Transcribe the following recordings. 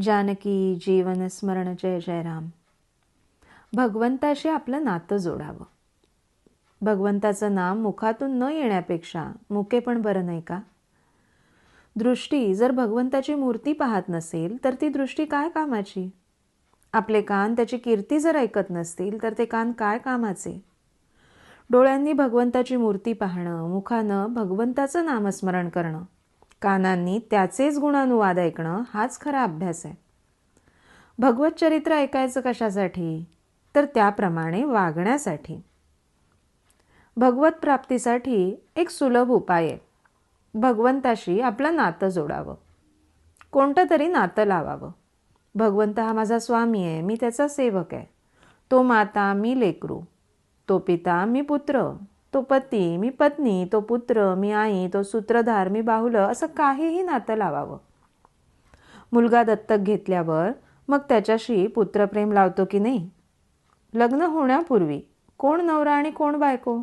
जानकी जीवन स्मरण जय जय राम. भगवंताशी आपलं नातं जोडावं. भगवंताचं नाम मुखातून न येण्यापेक्षा मुके पण बरं नाही का? दृष्टी जर भगवंताची मूर्ती पाहत नसेल तर ती दृष्टी काय कामाची? आपले कान त्याची कीर्ती जर ऐकत नसतील तर ते कान काय कामाचे? डोळ्यांनी भगवंताची मूर्ती पाहणं, मुखानं भगवंताचं नामस्मरण करणं, कानांनी त्याचेच गुणानुवाद ऐकणं हाच खरा अभ्यास आहे. भगवत चरित्र ऐकायचं कशासाठी? तर त्याप्रमाणे वागण्यासाठी. भगवत प्राप्तीसाठी एक सुलभ उपाय आहे. भगवंताशी आपलं नातं जोडावं. कोणतं तरी नातं लावावं. भगवंत हा माझा स्वामी आहे, मी त्याचा सेवक आहे. तो माता, मी लेकरू. तो पिता, मी पुत्र. तो पती, मी पत्नी. तो पुत्र, मी आई. तो सूत्रधार, मी बाहुलं. असं काहीही नातं लावावं. मुलगा दत्तक घेतल्यावर मग त्याच्याशी पुत्रप्रेम लावतो की नाही? लग्न होण्यापूर्वी कोण नवरा आणि कोण बायको?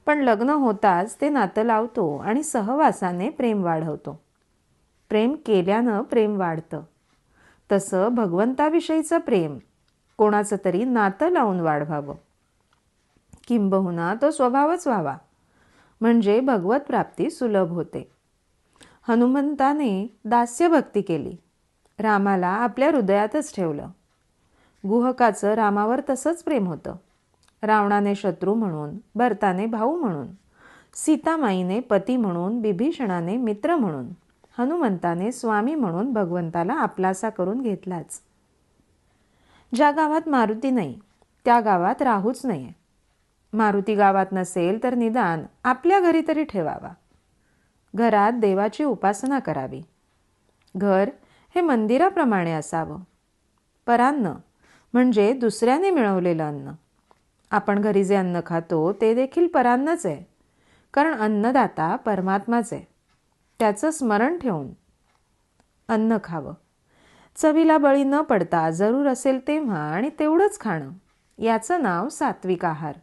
पण लग्न होताच ते नातं लावतो आणि सहवासाने प्रेम वाढवतो. प्रेम केल्यानं प्रेम वाढतं. तसं भगवंताविषयीचं प्रेम कोणाचं तरी नातं लावून वाढवावं. किंबहुना तो स्वभावच व्हावा. म्हणजे भगवत प्राप्ती सुलभ होते. हनुमंताने दास्यभक्ती केली. रामाला आपल्या हृदयातच ठेवलं. गुहकाचं रामावर तसंच प्रेम होतं. रावणाने शत्रू म्हणून, भरताने भाऊ म्हणून, सीतामाईने पती म्हणून, बिभीषणाने मित्र म्हणून, हनुमंताने स्वामी म्हणून भगवंताला आपलासा करून घेतलाच. ज्या गावात मारुती नाही त्या गावात राहूच नये. मारुती गावात नसेल तर निदान आपल्या घरी तरी ठेवावा. घरात देवाची उपासना करावी. घर हे मंदिराप्रमाणे असावं. परान्न म्हणजे दुसऱ्याने मिळवलेलं अन्न. आपण घरी जे अन्न खातो ते देखील परान्नच आहे. कारण अन्नदाता परमात्माच आहे. त्याचं स्मरण ठेवून अन्न खावं. चवीला बळी न पडता जरूर असेल तेव्हा आणि तेवढंच खाणं, याचं नाव सात्विक आहार.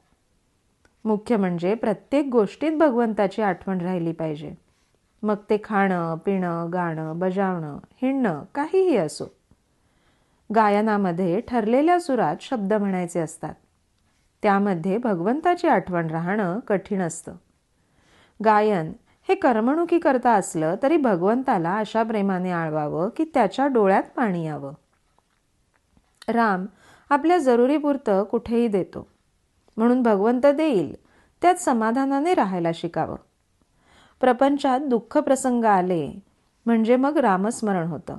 मुख्य म्हणजे प्रत्येक गोष्टीत भगवंताची आठवण राहिली पाहिजे. मग ते खाणं, पिणं, गाणं, बजावणं, हिंडणं काहीही असो. गायनामध्ये ठरलेल्या सुरात शब्द म्हणायचे असतात. त्यामध्ये भगवंताची आठवण राहणं कठीण असतं. गायन हे करमणुकीकरता असलं तरी भगवंताला अशा प्रेमाने आळवावं की त्याच्या डोळ्यात पाणी यावं. राम आपल्या जरुरीपुरतं कुठेही देतो. म्हणून भगवंत देईल त्यात समाधानाने राहायला शिकावं. प्रपंचात दुःख प्रसंग आले म्हणजे मग रामस्मरण होतं.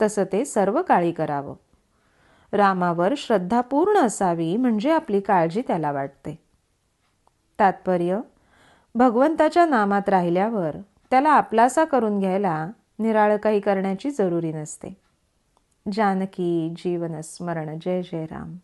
तसं ते सर्व काळी करावं. रामावर श्रद्धा पूर्ण असावी म्हणजे आपली काळजी त्याला वाटते. तात्पर्य, भगवंताच्या नामात राहिल्यावर त्याला आपलासा करून घ्यायला निराळं काही करण्याची जरुरी नसते. जानकी जीवन स्मरण जय जय राम.